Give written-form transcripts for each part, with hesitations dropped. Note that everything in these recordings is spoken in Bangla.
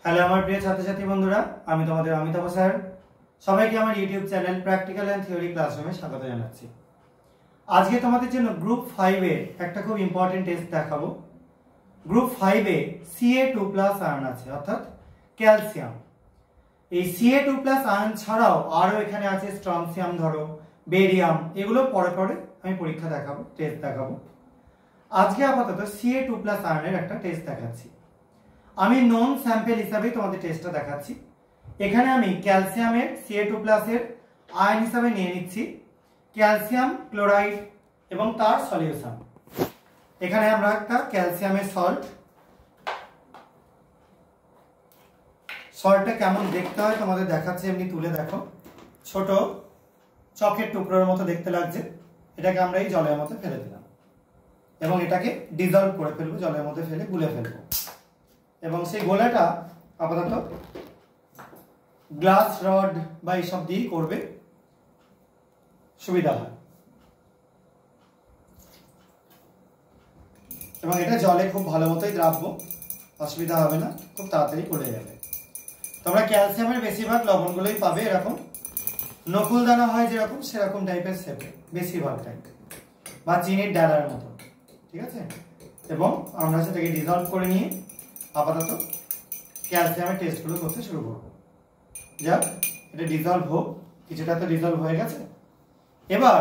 হ্যালো আমার প্রিয় ছাত্রছাত্রী বন্ধুরা, আমি তোমাদের অমিতাভ স্যার। সবাইকে আমার YouTube channel practical and theory ক্লাসরুমে স্বাগত জানাচ্ছি। আজকে তোমাদের জন্য গ্রুপ 5 এর একটা খুব ইম্পর্টেন্ট টেস্ট দেখাবো। গ্রুপ 5 এ Ca2+ আয়ন আছে, অর্থাৎ ক্যালসিয়াম। এই Ca2+ আয়ন ছাড়াও আরো এখানে আছে স্ট্রনসিয়াম, ধরো বেরিয়াম, এগুলো পরে পরে আমি পরীক্ষা দেখাবো, টেস্ট দেখাবো। আজকে আপাতত Ca2+ আয়নের একটা টেস্ট দেখাচ্ছি। আমি নন স্যাম্পল হিসাবে তোমাদের টেস্টটা দেখাচ্ছি। এখানে আমি ক্যালসিয়ামের Ca2+ এর আয়ন হিসাবে নিয়ে নিচ্ছি ক্যালসিয়াম ক্লোরাইড এবং তার সলিউশন। এখানে আমরা একটা ক্যালসিয়ামের সল্টটা কেমন দেখতে হয় তোমাদের দেখাচ্ছি। এমনি তুলে দেখো, ছোট চকের টুকরোর মতো দেখতে লাগছে। এটাকে আমরা এই জলের মধ্যে ফেলে দিলাম এবং এটাকে ডিজলভ করে ফেলবো, জলের মধ্যে ফেলে গুলে ফেলবো। এবং সেই গোলাটা আপাতত গ্লাস রড বা এইসব দিয়েই করবে, সুবিধা হয়। এবং এটা জলে খুব ভালো মতোই দ্রাব্য, অসুবিধা হবে না, খুব তাড়াতাড়ি গলে যাবে। তোমরা ক্যালসিয়ামের বেশিরভাগ লবণগুলোই পাবে এরকম নকুল দানা হয় যেরকম, সেরকম টাইপের শেপে বেশিরভাগ টাইপ, বা চিনির ডালার মতো, ঠিক আছে। এবং আমরা সেটাকে ডিজলভ করে নিয়ে আপাতত ক্যালসিয়ামের টেস্টগুলো করতে শুরু করব। যাক, এটা ডিজলভ হোক, কিছুটা তো ডিজলভ হয়ে গেছে। এবার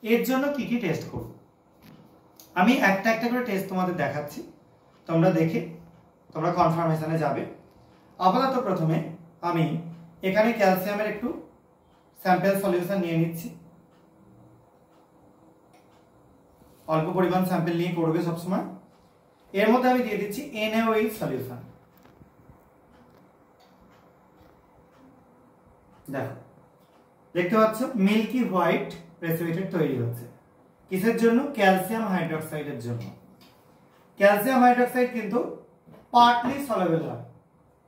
এর জন্য কি কি টেস্ট করব আমি একটা একটা করে টেস্ট তোমাদের দেখাচ্ছি, তোমরা দেখে তোমরা কনফার্মেশনে যাবে। আপাতত প্রথমে আমি এখানে ক্যালসিয়ামের একটু স্যাম্পল সলিউশন নিয়ে নিচ্ছি। অল্প পরিমাণ স্যাম্পল নিয়ে করবে সবসময়। এর মধ্যে আমি দিয়ে দিচ্ছি NaOH সলিউশন। দেখো, দেখতে পাচ্ছ মিল্কি হোয়াইট প্রেসিপিটেট তৈরি হচ্ছে। কিসের জন্য? ক্যালসিয়াম হাইড্রোক্সাইডের জন্য। ক্যালসিয়াম হাইড্রোক্সাইড কিন্তু পার্টলি সলিউবল হয়,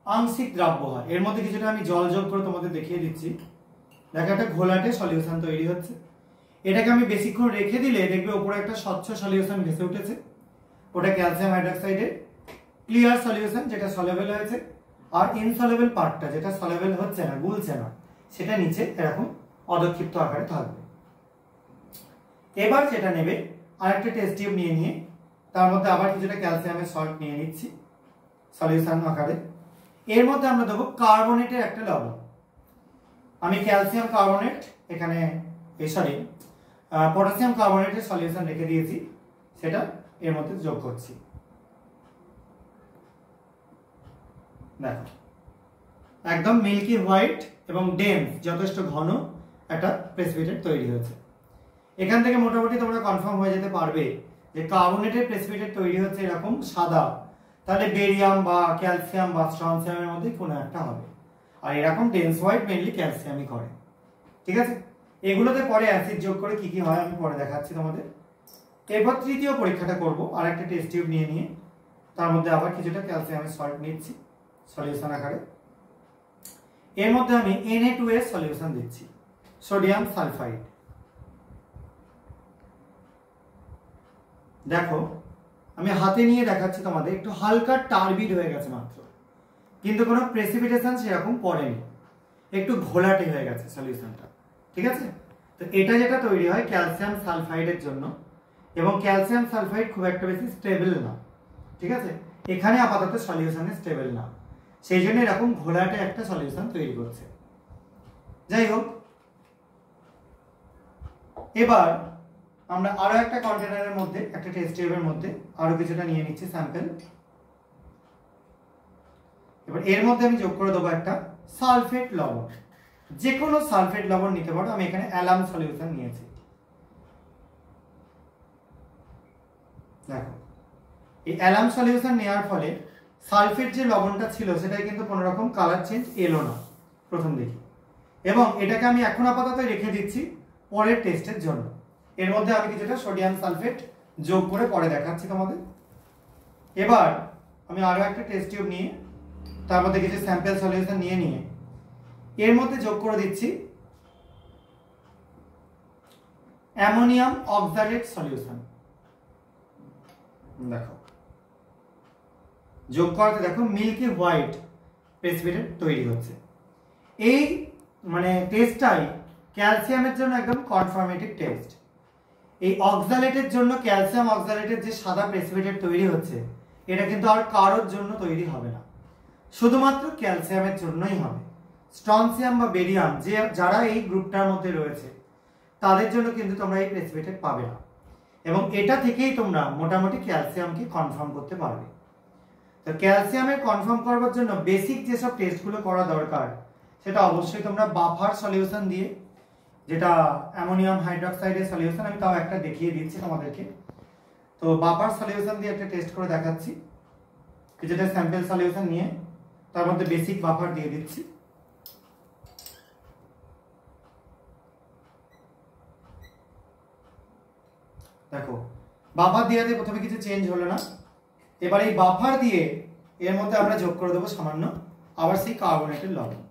আংশিক দ্রাব্য হয়। এর মধ্যে কিছুটা আমি জল যোগ করে তোমাদের দেখিয়ে দিচ্ছি। দেখো, একটা ঘোলাটে সলিউশন তৈরি হচ্ছে। এটাকে আমি বেশিক্ষণ রেখে দিলে দেখবে উপরে একটা স্বচ্ছ সলিউশন ভেসে উঠেছে। ওটা ক্যালসিয়াম হাইড্রোক্সাইডের ক্লিয়ার সলিউশন, যেটা সলিউবল হয়েছে। আর ইনসলিউবল পার্টটা, যেটা সলিউবল হচ্ছে না, গুলছে না, সেটা নিচে এরকম অদক্ষিপ্ত আকারে থাকবে। এবার যেটা নেবে, আরেকটা টেস্ট টিউব নিয়ে তার মধ্যে আবার কিছুটা ক্যালসিয়ামের সল্ট নিয়ে নিচ্ছি সলিউশন আকারে। এর মধ্যে আমরা দেবো কার্বনেটের একটা লবণ। আমি ক্যালসিয়াম কার্বনেট এখানে পটাশিয়াম কার্বনেটের সলিউশন রেখে দিয়েছি, সেটা এর মধ্যে যোগ করছি। দেখো, একদম মিল্কি হোয়াইট এবং ডেন্স, যথেষ্ট ঘন একটা প্রেসিপিটেট তৈরি হয়েছে। এখান থেকে মোটামুটি তোমরা কনফার্ম হয়ে যেতে পারবে যে কার্বনেটের প্রেসিপিটেট তৈরি হচ্ছে এরকম সাদা, তাহলে বেরিয়াম বা ক্যালসিয়াম বা স্ট্রনসিয়ামের মধ্যে কোনো একটা হবে। আর এরকম ডেন্স হোয়াইট মেইনলি ক্যালসিয়ামই করে, ঠিক আছে। এগুলোতে পরে অ্যাসিড যোগ করে কি কি হয় আমি পরে দেখাচ্ছি তোমাদের। এরপর তৃতীয় পরীক্ষাটা করব, আর একটা টেস্ট টিউব নিয়ে তার মধ্যে আবার কিছুটা ক্যালসিয়ামের সল্ট নিচ্ছি সলিউশন আকারে। এর মধ্যে আমি Na2এর সলিউশন দিচ্ছি, সোডিয়াম সালফাইড। দেখো, আমি হাতে নিয়ে দেখাচ্ছি তোমাদের, একটু হালকা টার্বিড হয়ে গেছে মাত্র, কিন্তু কোনো প্রেসিপিটেশন সেরকম পড়েনি, একটু ঘোলাটে হয়ে গেছে সলিউশনটা, ঠিক আছে। তো এটা যেটা তৈরি হয় ক্যালসিয়াম সালফাইডের জন্য, এবং ক্যালসিয়াম সালফাইড খুব একটা বেশি স্টেবল না, ঠিক আছে। এখানে আপাতত সলিউশনে স্টেবল না, সেই জন্য এরকম ঘোলাটে একটা সলিউশন তৈরি করছে। যাই হোক, এবার আমরা আরো একটা কন্টেনারের মধ্যে, একটা টেস্ট টিউবের মধ্যে আরো কিছুটা নিয়ে নিচ্ছি স্যাম্পল। এবার এর মধ্যে আমি যোগ করে দেবো একটা সালফেট লবণ। যে কোনো সালফেট লবণ নিতে পারো, আমি এখানে অ্যালাম সলিউশন নিয়েছি। দেখো, এই অ্যালাম সলিউশন নেওয়ার ফলে সালফেট যে লবণটা ছিল সেটাই কিন্তু কোনো রকম কালার চেঞ্জ এলো না প্রথম দিকে। এবং এটাকে আমি এখন আপাতত রেখে দিচ্ছি পরের টেস্টের জন্য। এর মধ্যে আমি কিছুটা সোডিয়াম সালফেট যোগ করে পরে দেখাচ্ছি তোমাদের। এবার আমি আরো একটা টেস্ট টিউব নিয়ে তার মধ্যে কিছু স্যাম্পল সলিউশন নিয়ে এর মধ্যে যোগ করে দিচ্ছি অ্যামোনিয়াম অক্সালেট সলিউশন। দেখো, যোগ করতে দেখো মিল্কি হোয়াইট প্রেসিপিটেট তৈরি হচ্ছে। এই মানে টেস্টটাই ক্যালসিয়ামের জন্য একদম কনফার্মেটিভ টেস্ট। এই অক্সালেটের জন্য ক্যালসিয়াম অক্সালেটের যে সাদা প্রেসিপিটেট তৈরি হচ্ছে এটা কিন্তু আর কারোর জন্য তৈরি হবে না, শুধুমাত্র ক্যালসিয়ামের জন্যই হবে। স্ট্রনসিয়াম বা বেরিয়াম যারা এই গ্রুপটার মধ্যে রয়েছে তাদের জন্য কিন্তু তোমরা এই প্রেসিপিটেট পাবে না, এবং এটা থেকেই তোমরা মোটামুটি ক্যালসিয়ামকে কনফার্ম করতে পারবে। তো ক্যালসিয়ামের কনফার্ম করবার জন্য বেসিক যেসব টেস্টগুলো করা দরকার সেটা অবশ্যই তোমরা বাফার সলিউশন দিয়ে, যেটা অ্যামোনিয়াম হাইড্রোক্সাইডের সলিউশন, আমি তাও একটা দেখিয়ে দিচ্ছি তোমাদেরকে। তো বাফার সলিউশন দিয়ে একটা টেস্ট করে দেখাচ্ছি, যেটা স্যাম্পল সলিউশন নিয়ে তার মধ্যে বেসিক বাফার দিয়ে দিচ্ছি। দেখো বাফার দেওয়াতে প্রথমে কিছু চেঞ্জ হলো না, এবার এই বাফার দিয়ে এর মধ্যে আমরা যোগ করে দেবো সামান্য আবার সেই কার্বনেটের লবণ।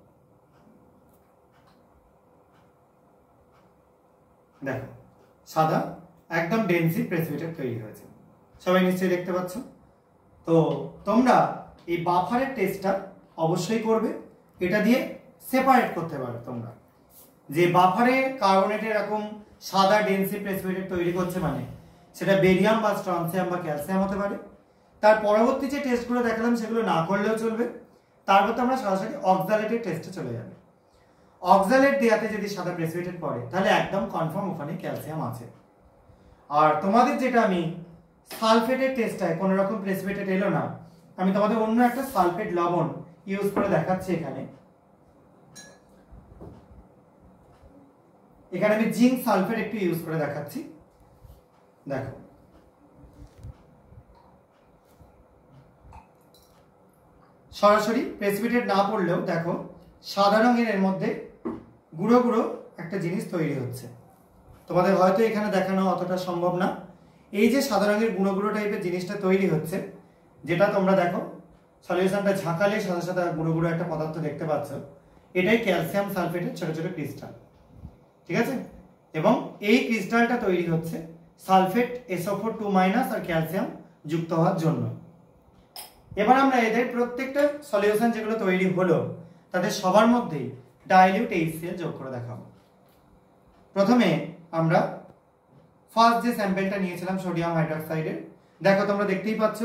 দেখো সাদা একদম ডেন্সি প্রেসিপিটেট তৈরি হয়েছে, সবাই নিশ্চয়ই দেখতে পাচ্ছ। তো তোমরা এই বাফারের টেস্টটা অবশ্যই করবে, এটা দিয়ে সেপারেট করতে পারো তোমরা যে বাফারে কার্বনেটের এরকম সাদা ডেন্সি প্রেসিপিটেট তৈরি করছে, মানে সেটা বেরিয়াম বা স্ট্রনসিয়াম বা ক্যালসিয়াম হতে পারে। তার পরবর্তী যে টেস্টগুলো দেখালাম সেগুলো না করলেও চলবে, তারপর আমরা সরাসরি অক্সালেটের টেস্টে চলে যাবে। অক্সালেট দেওয়াতে যদি সাদা প্রেসিপিটেট পড়ে তাহলে একদম কনফার্ম ওখানে ক্যালসিয়াম আছে। আর তোমাদের যেটা আমি সালফেটের টেস্টটায় কোনো রকম প্রেসিপিটেট এলো না, আমি তোমাদের অন্য একটা সালফেট লবণ ইউজ করে দেখাচ্ছি। এখানে আমি জিঙ্ক সালফেট একটু ইউজ করে দেখাচ্ছি। দেখো সরাসরি প্রেসিপিটেট না পড়লেও দেখো সাদা রঙের এর মধ্যে গুঁড়ো গুঁড়ো একটা জিনিস তৈরি হচ্ছে। তোমাদের হয়তো এখানে দেখানো অতটা সম্ভব না, এই যে সাদা রঙের গুঁড়ো গুঁড়ো টাইপের জিনিসটা তৈরি হচ্ছে, যেটা তোমরা দেখো সলিউশনটা ঝাঁকালে সাদা সাদা গুঁড়ো গুঁড়ো একটা পদার্থ দেখতে পাচ্ছ, এটাই ক্যালসিয়াম সালফেটের ছোট ছোট ক্রিস্টাল, ঠিক আছে। এবং এই ক্রিস্টালটা তৈরি হচ্ছে সালফেট SO4 আর ক্যালসিয়াম যুক্ত হওয়ার জন্য। এবার আমরা এদের প্রত্যেকটা সলিউশন যেগুলো তৈরি হলো তাদের সবার মধ্যেই ডাইলিউট HCl যোগ করে দেখাবো। প্রথমে আমরা ফার্স্ট যে স্যাম্পলটা নিয়েছিলাম সোডিয়াম হাইড্রোক্সাইডের, দেখো তোমরা দেখতেই পাচ্ছ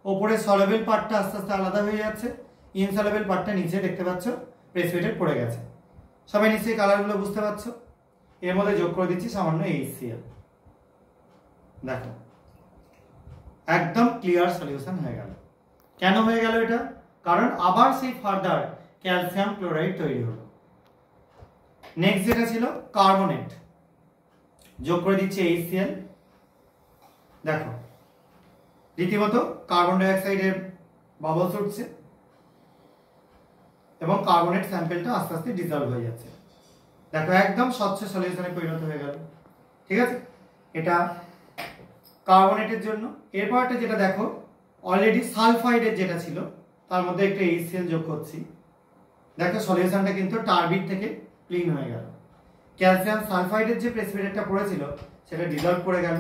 ওপরে সলেবল পার্টটা আস্তে আস্তে আলাদা হয়ে যাচ্ছে, ইনসলেবল পার্টটা নিচে দেখতে পাচ্ছ প্রেসিপিটেট পড়ে গেছে। সবাই নিশ্চয়ই কালারগুলো বুঝতে পারছো। এর মধ্যে যোগ করে দিচ্ছি সামান্য HCl। দেখো একদম ক্লিয়ার সলিউশন হয়ে গেল। কেন হয়ে গেল এটা? কারণ আবার সেই ফার্দার ক্যালসিয়াম ক্লোরাইড তৈরি হলো। নেক্সট যেটা ছিল কার্বনেট, যোগ করে দিচ্ছি HCl। দেখো রীতিমতো কার্বন ডাই অক্সাইডের বাবলস উঠছে এবং কার্বনেট স্যাম্পলটা আস্তে আস্তে ডিজলভ হয়ে যাচ্ছে। দেখো একদম স্বচ্ছ সলিউশনে পরিণত হয়ে গেল, ঠিক আছে। এটা কার্বনেটের জন্য। এরপরটা যেটা দেখো অলরেডি সালফাইডের যেটা ছিল তার মধ্যে একটা HCl যোগ করছি। দেখো সলিউশনটা কিন্তু টার্বিড থেকে ক্লিন হয়ে গেল। ক্যালসিয়াম সালফাইডের যে প্রেসিপিটেটটা পড়েছিল সেটা ডিজলভ করে গেল।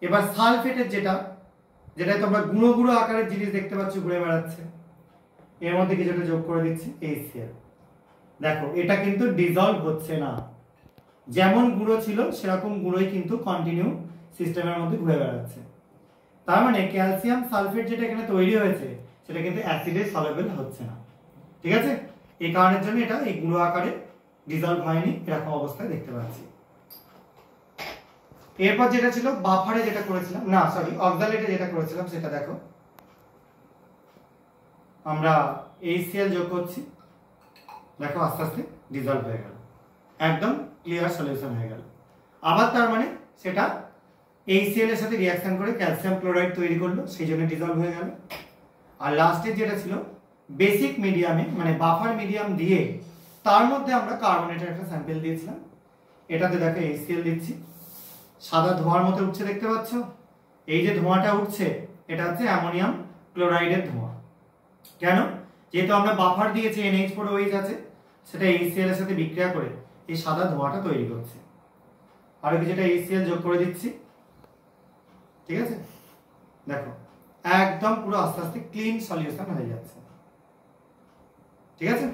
এবার সালফেটের যেটা তোমরা গুঁড়ো গুঁড়ো আকারের জিনিস দেখতে পাচ্ছ ঘুরে বেড়াচ্ছে, এর মধ্যে কিছুটা যোগ করে দিচ্ছি HCl। দেখো এটা কিন্তু ডিজলভ হচ্ছে না, যেমন গুঁড়ো ছিল সেরকম গুঁড়োই কিন্তু কন্টিনিউ সিস্টেমের মধ্যে ঘুরে বেড়াচ্ছে। তার মানে ক্যালসিয়াম সালফেট যেটা এখানে তৈরি হয়েছে সেটা কিন্তু অ্যাসিডে সলেবল হচ্ছে না, ঠিক আছে। এই কারণের জন্য এটা এই গুঁড়ো আকারে ডিজলভ হয়নি, এরকম অবস্থায় দেখতে পাচ্ছি। এরপর যেটা ছিল বাফারে যেটা করেছিলাম, না সরি অক্সালেটে যেটা করেছিলাম সেটা দেখো আমরা HCl যোগ করছি। দেখো আস্তে আস্তে ডিজলভ হয়ে গেল, একদম ক্লিয়ার সলিউশন হয়ে গেল। আবার তার মানে সেটা HCl এর সাথে রিঅ্যাকশন করে ক্যালসিয়াম ক্লোরাইড তৈরি করলো, সেই জন্য ডিজলভ হয়ে গেল। আর লাস্টে যেটা ছিল বেসিক মিডিয়ামে মানে বাফার মিডিয়াম দিয়ে তার মধ্যে আমরা কার্বনেটের একটা স্যাম্পল দিয়েছিলাম। এটাতে দেখো HCl দিচ্ছি, সাদা ধোঁয়ার মতো উঠছে দেখতে পাচ্ছ। এই যে ধোঁয়াটা উঠছে এটা হচ্ছে অ্যামোনিয়াম ক্লোরাইডের ধোঁয়া। কেন? যেহেতু আমরা বাফার দিয়েছি NH4OH আছে, সেটা HCl এর সাথে বিক্রিয়া করে এই সাদা ধোঁয়াটা তৈরি করছে। আর কিছুটা HCl যোগ করে দিচ্ছি, ঠিক আছে। দেখো একদম পুরো আস্তে আস্তে ক্লিন সলিউশন হয়ে যাচ্ছে। ঠিক আছে?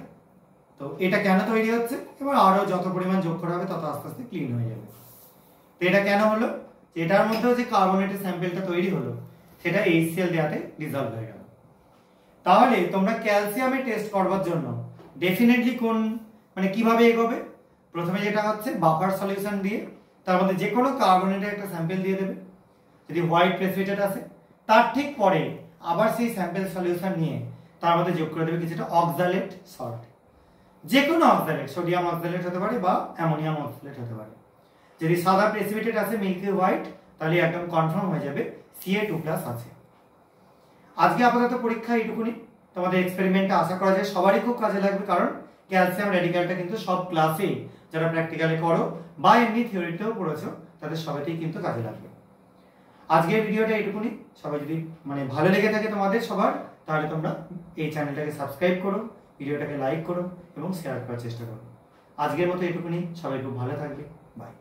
তো এটা কেন তৈরি হচ্ছে, এবার আরো যত পরিমাণ যোগ করা হবে তত আস্তে আস্তে ক্লিন হয়ে যাবে। তো এটা কেন হলো, এটার মধ্যেও যে কার্বনেটের স্যাম্পেলটা তৈরি হলো সেটা HCl দেওয়াতে ডিজলভ হয়ে গেল। তাহলে তোমরা ক্যালসিয়ামে টেস্ট করবার জন্য ডেফিনেটলি কোন মানে কিভাবে এগোবে, প্রথমে যেটা হচ্ছে বাফার সলিউশন দিয়ে তার মধ্যে যে কোনো কার্বনেটের একটা স্যাম্পেল দিয়ে দেবে, যদি হোয়াইট প্রেসিপিটেট আছে তার ঠিক পরে আবার সেই স্যাম্পেল সলিউশন নিয়ে তার মধ্যে যোগ করে দেবে কিছুটা অক্সালেট সল্ট, যে কোনো অক্সালেট, সোডিয়াম অক্সালেট হতে পারে বা অ্যামোনিয়াম অক্সালেট হতে পারে। যদি সাদা প্রেসিপিটেট আছে মিল্কি হোয়াইট, তাহলে একদম কনফার্ম হয়ে যাবে Ca2+ আছে। আজকে আপাতত পরীক্ষা এইটুকুনি। তোমাদের এক্সপেরিমেন্টটা আশা করা যায় সবারই খুব কাজে লাগবে, কারণ ক্যালসিয়াম রেডিক্যালটা কিন্তু সব ক্লাসেই যারা প্র্যাকটিক্যালি করো বা এমনি থিওরিতেও পড়েছো তাদের সবাইতেই কিন্তু কাজে লাগবে। আজকের ভিডিওটা এইটুকুনি। সবাই যদি মানে ভালো লেগে থাকে তোমাদের সবার, তাহলে তোমরা এই চ্যানেলটাকে সাবস্ক্রাইব করো, ভিডিওটাকে লাইক করো এবং শেয়ার করার চেষ্টা করো। আজকের মতো এইটুকুনি। সবাই খুব ভালো থাকবে। বাই।